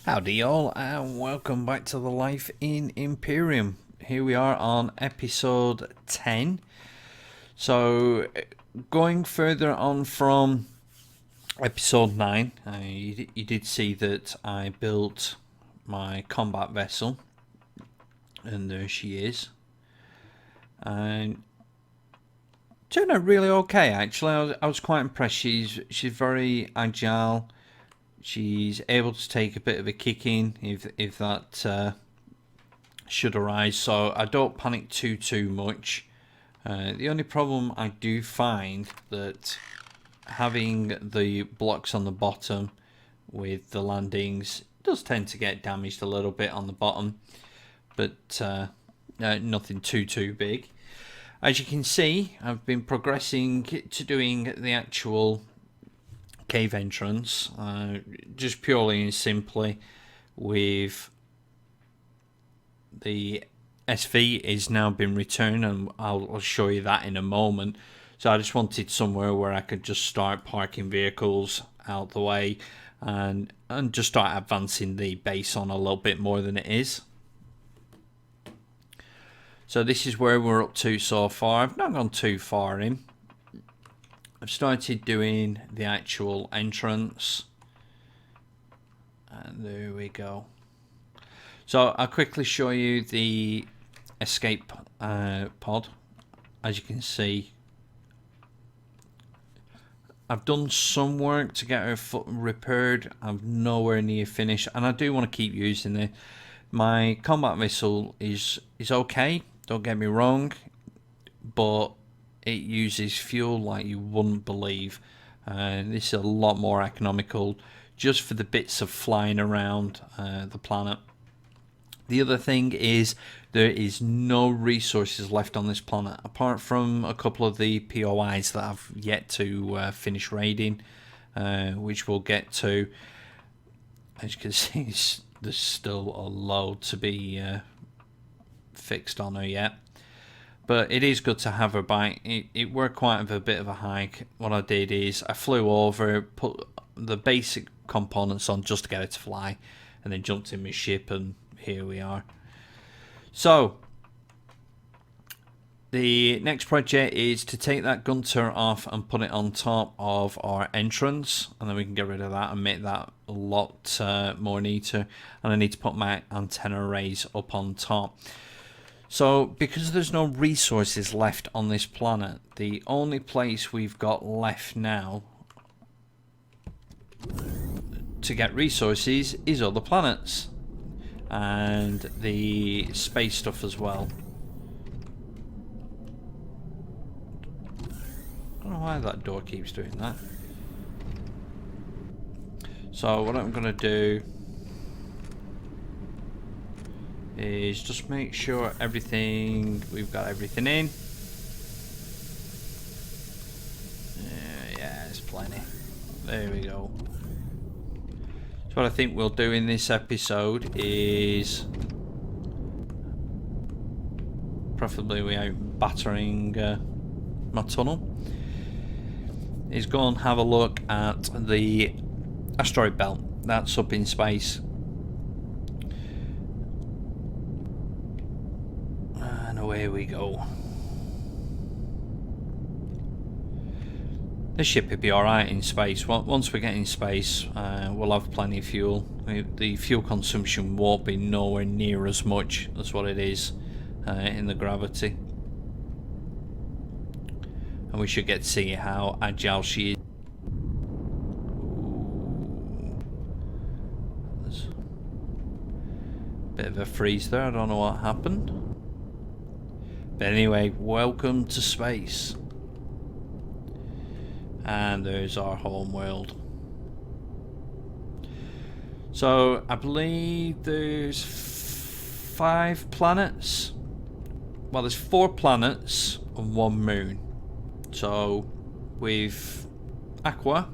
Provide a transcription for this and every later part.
Howdy all, and welcome back to the Life in Empyrion. Here we are on episode 10. So, going further on from episode 9, you did see that I built my combat vessel, and there she is. And turned out really okay, actually. I was quite impressed. She's very agile. She's able to take a bit of a kicking if that should arise, so I don't panic too much. The only problem I do find that having the blocks on the bottom with the landings does tend to get damaged a little bit on the bottom, but nothing too big. As you can see, I've been progressing to doing the actual cave entrance, just purely and simply with the SV is now been returned, and I'll show you that in a moment. So I just wanted somewhere where I could just start parking vehicles out the way and just start advancing the base on a little bit more than it is. So this is where we're up to so far. I've not gone too far in. I've started doing the actual entrance, and there we go. So I'll quickly show you the escape pod. As you can see, I've done some work to get her foot repaired. I'm nowhere near finished, and I do want to keep using it. My combat missile is okay, don't get me wrong, but it uses fuel like you wouldn't believe. This is a lot more economical just for the bits of flying around the planet. The other thing is there is no resources left on this planet apart from a couple of the POIs that I've yet to finish raiding, which we'll get to. As you can see, there's still a load to be fixed on her yet. But it is good to have her back. It worked quite a bit of a hike. What I did is I flew over, put the basic components on just to get her to fly, and then jumped in my ship, and here we are. So, the next project is to take that gun turret off and put it on top of our entrance, and then we can get rid of that and make that a lot more neater. And I need to put my antenna arrays up on top. So, because there's no resources left on this planet, the only place we've got left now to get resources is other planets. And the space stuff as well. I don't know why that door keeps doing that. So, what I'm going to do is just make sure we've got everything in. Yeah, it's plenty. There we go. So what I think we'll do in this episode is, preferably without battering my tunnel, is go and have a look at the asteroid belt that's up in space. Away we go. This ship would be alright in space. Once we get in space, we'll have plenty of fuel. The fuel consumption won't be nowhere near as much as what it is in the gravity. And we should get to see how agile she is. There's a bit of a freeze there, I don't know what happened. But anyway, welcome to space. And there's our home world. So, I believe there's 5 planets. Well, there's 4 planets and 1 moon. So, with Aqua.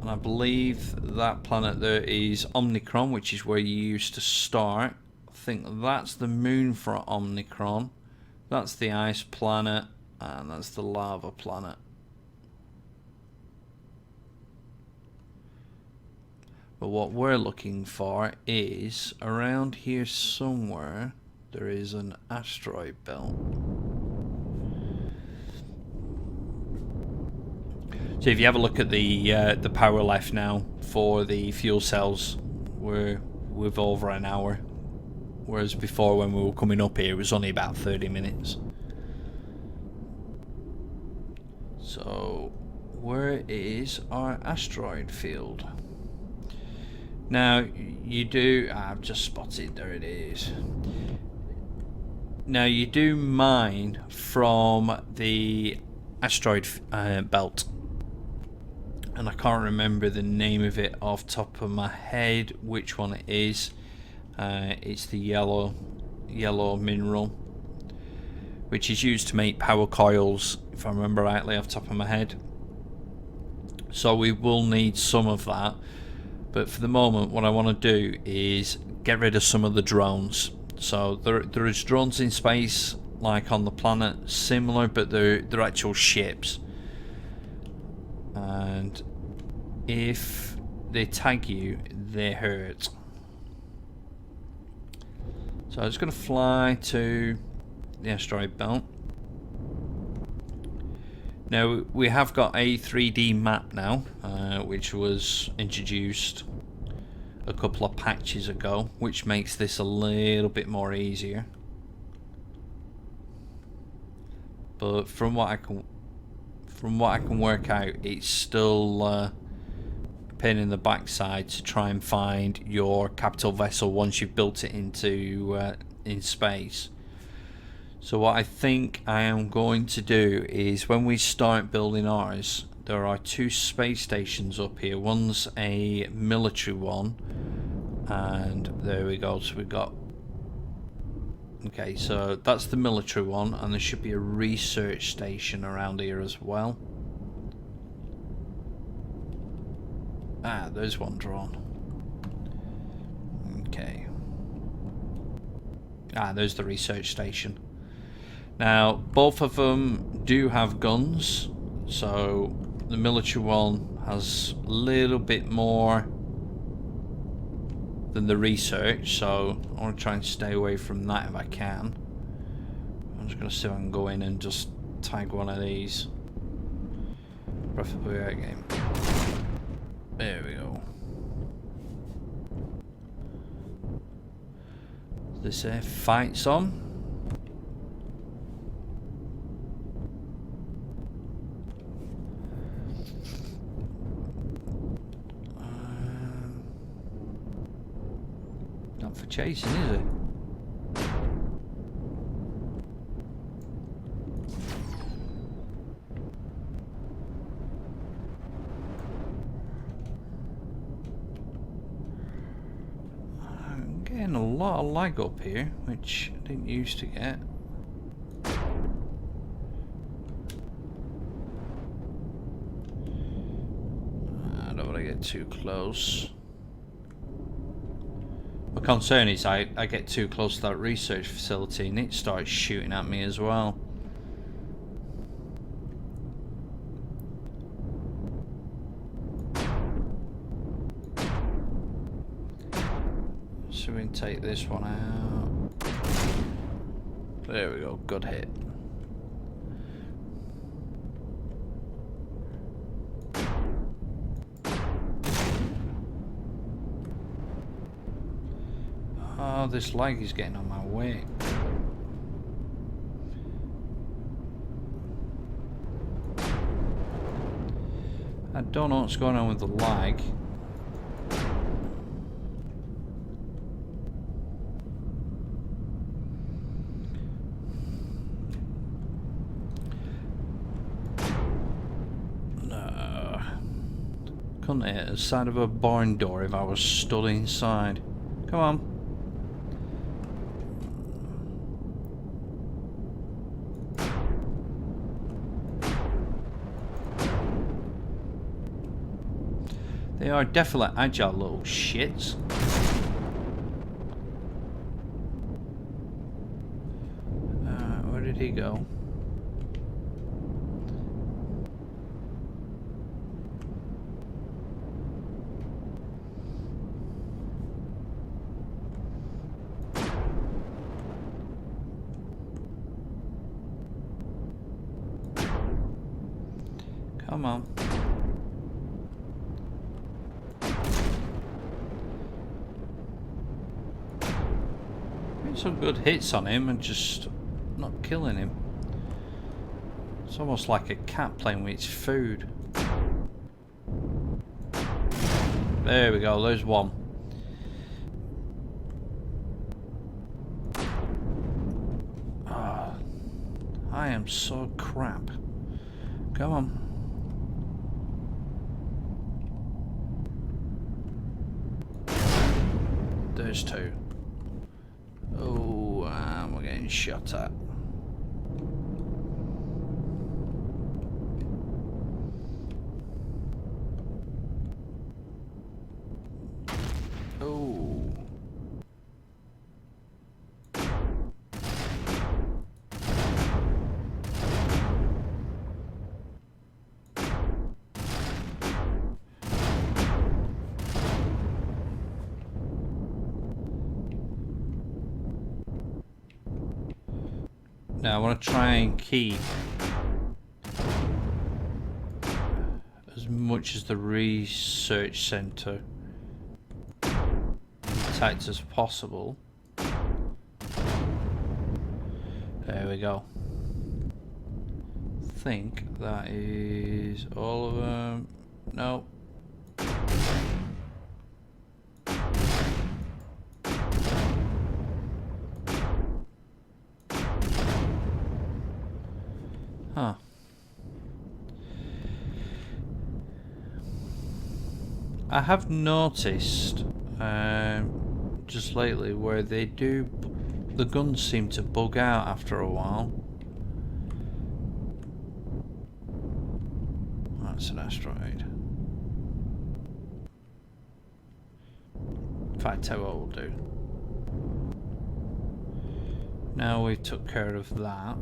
And I believe that planet there is Omicron, which is where you used to start. I think that's the moon for Omicron. That's the ice planet, and that's the lava planet. But what we're looking for is around here somewhere. There is an asteroid belt. So if you have a look at the power left now for the fuel cells, we're with over an hour, whereas before when we were coming up here it was only about 30 minutes. So where is our asteroid field? Now you do, I've just spotted, there it is. Now you do mine from the asteroid belt, and I can't remember the name of it off the top of my head which one it is. It's the yellow mineral, which is used to make power coils, if I remember rightly off the top of my head. So we will need some of that, but for the moment what I want to do is get rid of some of the drones. So there is drones in space like on the planet, similar, but they're actual ships, and if they tag you they hurt. So I'm just going to fly to the asteroid belt. Now we have got a 3D map now, which was introduced a couple of patches ago, which makes this a little bit more easier. But from what I can work out, it's still a pain in the backside to try and find your capital vessel once you've built it into in space. So what I think I am going to do is, when we start building ours, there are 2 space stations up here. One's a military one, and there we go. So we've got, okay, so that's the military one, and there should be a research station around here as well. Ah, there's one drawn. Okay. Ah, there's the research station. Now, both of them do have guns, so the military one has a little bit more than the research, so I want to try and stay away from that if I can. I'm just going to see if I can go in and just tag one of these. Preferably out game. There we go. This fight's on. Not for chasing, is it? I'm getting a lot of lag up here, which I didn't used to get. I don't want to get too close. My concern is I get too close to that research facility and it starts shooting at me as well. So we can take this one out. There we go, good hit. Oh, this lag is getting on my way. I don't know what's going on with the lag. No. Couldn't hit the side of a barn door if I was stood inside. Come on. They are definitely agile little shits. Where did he go? Come on. Getting some good hits on him and just not killing him. It's almost like a cat playing with its food. There we go, there's one. Oh, I am so crap. Come on. There's two. Oh, and we're getting shot at. Oh. Now I want to try and keep as much as the research centre intact as possible. There we go. I think that is all of them. No. Huh. I have noticed just lately where they do, the guns seem to bug out after a while. That's an asteroid. In fact, tell you what we'll do. Now we took care of that.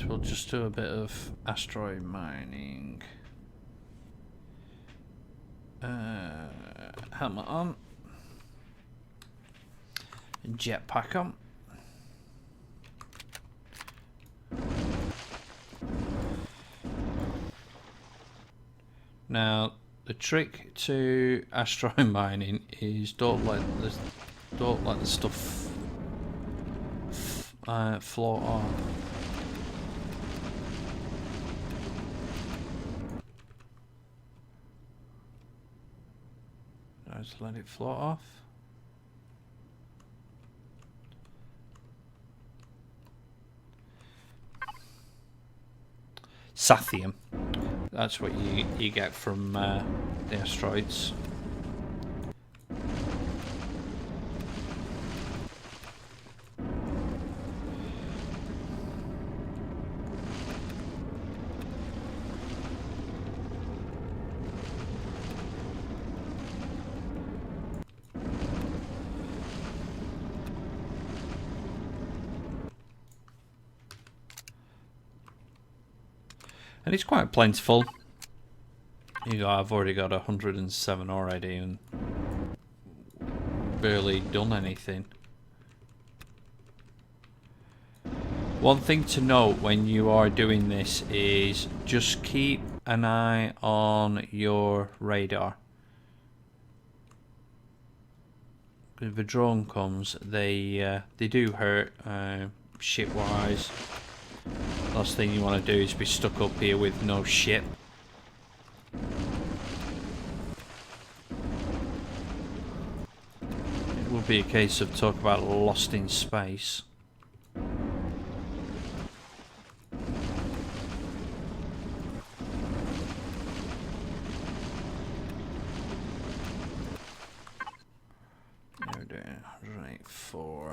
We'll just do a bit of asteroid mining. Helmet on. Jetpack on. Now the trick to asteroid mining is don't let the stuff float on. Just let it float off. Sathium. That's what you get from the asteroids. And it's quite plentiful. I've already got 107 already and barely done anything. One thing to note when you are doing this is just keep an eye on your radar. If a drone comes, they do hurt ship wise. Last thing you want to do is be stuck up here with no ship. It will be a case of talk about lost in space. There we go, 184.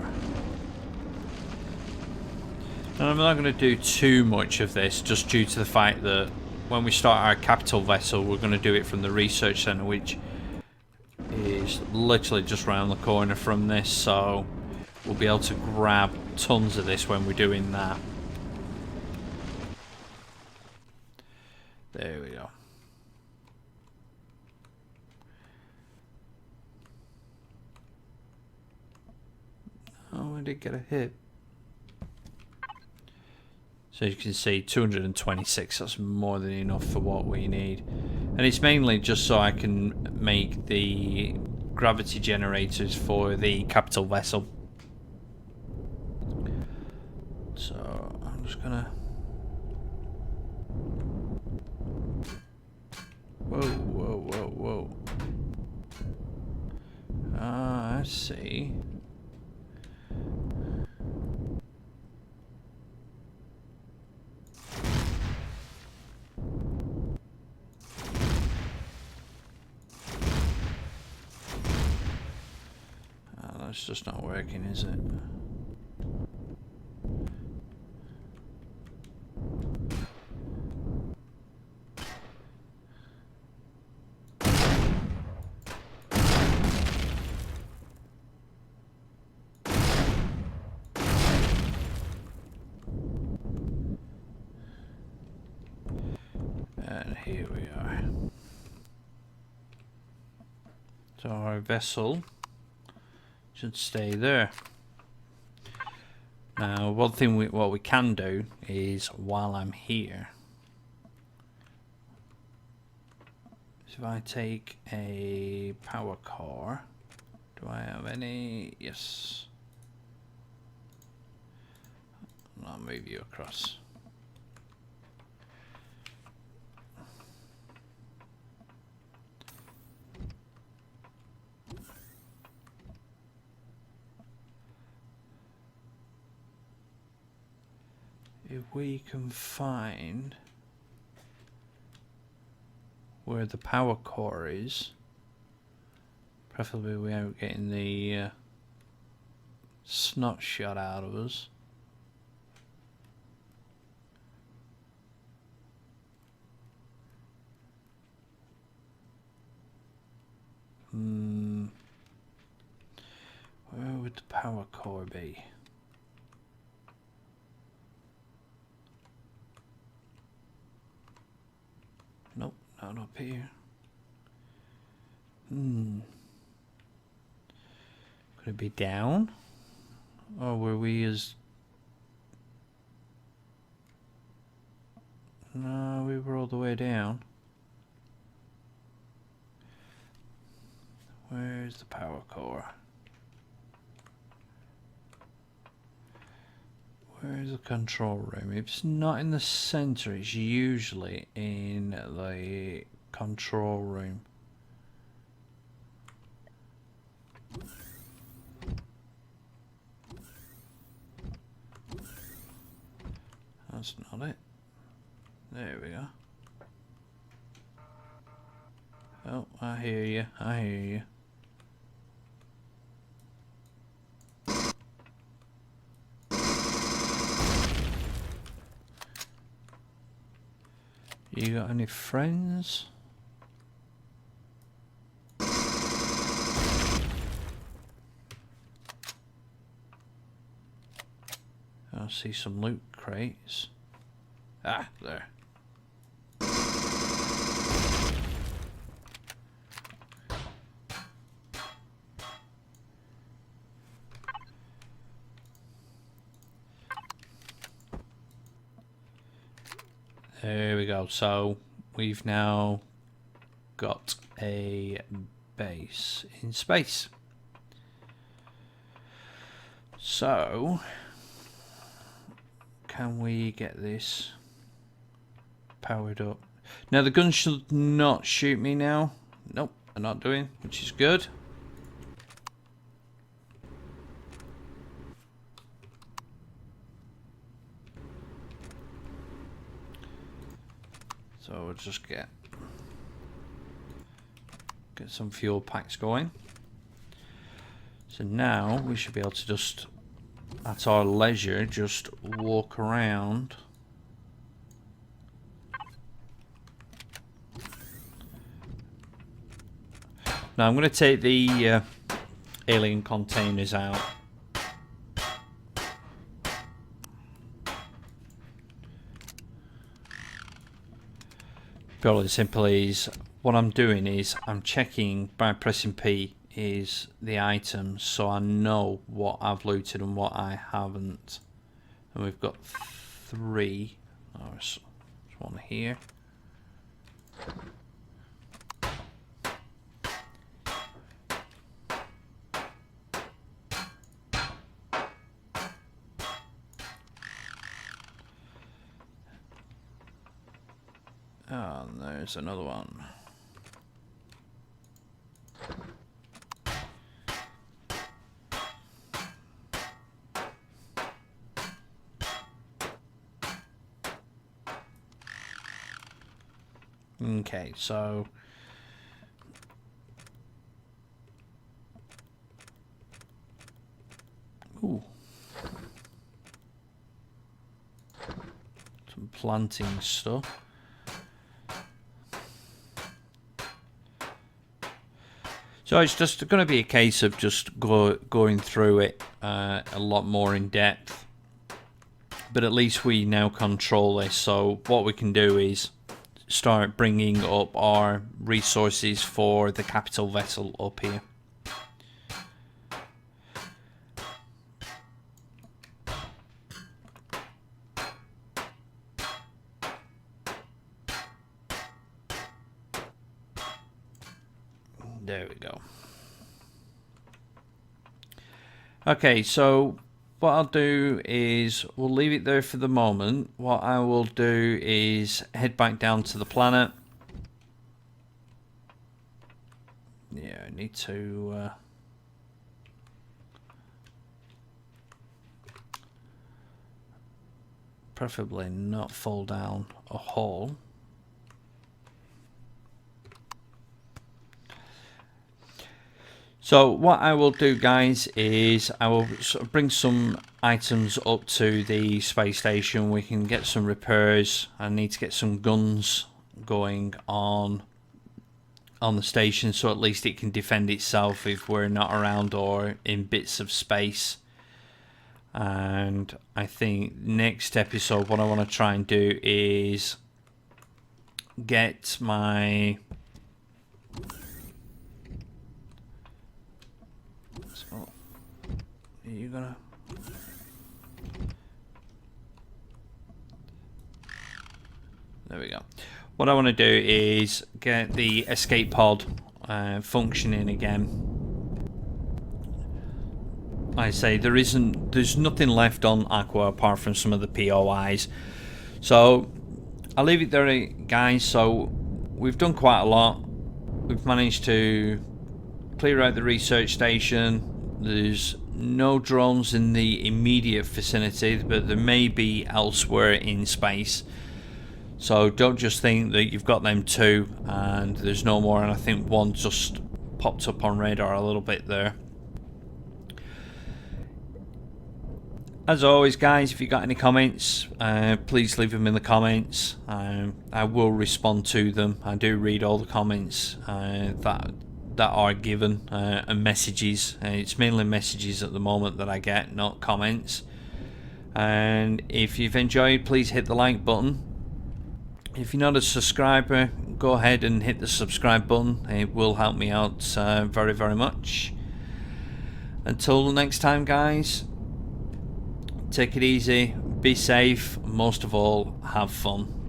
And I'm not going to do too much of this, just due to the fact that when we start our capital vessel, we're going to do it from the research centre, which is literally just round the corner from this, so we'll be able to grab tons of this when we're doing that. There we go. did get a hit. So you can see 226, that's more than enough for what we need. And it's mainly just so I can make the gravity generators for the capital vessel. So I'm just gonna... Whoa, whoa, whoa, whoa. Ah, I see. It's just not working, is it? And here we are. So our vessel should stay there. Now, one thing what we can do is, while I'm here, if I take a power core, do I have any? Yes. I'll move you across. If we can find where the power core is, preferably without getting the snot shot out of us. Where would the power core be? Nope, not up here. Could it be down? Or were we as... No, we were all the way down. Where's the power core? Where's the control room? If it's not in the center, it's usually in the control room. That's not it. There we go. Oh, I hear you. I hear you. You got any friends? I see some loot crates. Ah, there. There we go. So we've now got a base in space. So can we get this powered up? Now the gun should not shoot me now. Nope, they're not doing, which is good. So we'll just get some fuel packs going. So now we should be able to just, at our leisure, just walk around. Now I'm going to take the alien containers out. Purely simple is, what I'm doing is I'm checking by pressing P is the items, so I know what I've looted and what I haven't. And we've got 3. Oh, there's one here. Oh, and there's another one. Okay, so ooh, some planting stuff. So it's just going to be a case of just going through it a lot more in depth. But at least we now control this, so what we can do is start bringing up our resources for the capital vessel up here. There we go. Okay, so what I'll do is we'll leave it there for the moment. What I will do is head back down to the planet. Yeah, I need to preferably not fall down a hole. So what I will do, guys, is I will sort of bring some items up to the space station. We can get some repairs. I need to get some guns going on the station, so at least it can defend itself if we're not around or in bits of space. And I think next episode, what I want to try and do is get my... You're gonna... There we go. What I want to do is get the escape pod functioning again. Like I say, there's nothing left on Aqua apart from some of the POIs. So I'll leave it there, guys. So we've done quite a lot. We've managed to clear out the research station. There's no drones in the immediate vicinity, but there may be elsewhere in space. So don't just think that you've got them 2 and there's no more. And I think one just popped up on radar a little bit there. As always, guys, if you've got any comments, please leave them in the comments. I will respond to them. I do read all the comments that are given, and messages. It's mainly messages at the moment that I get, not comments. And if you've enjoyed, please hit the like button. If you're not a subscriber, go ahead and hit the subscribe button. It will help me out very, very much. Until next time, guys, take it easy, be safe, most of all, have fun.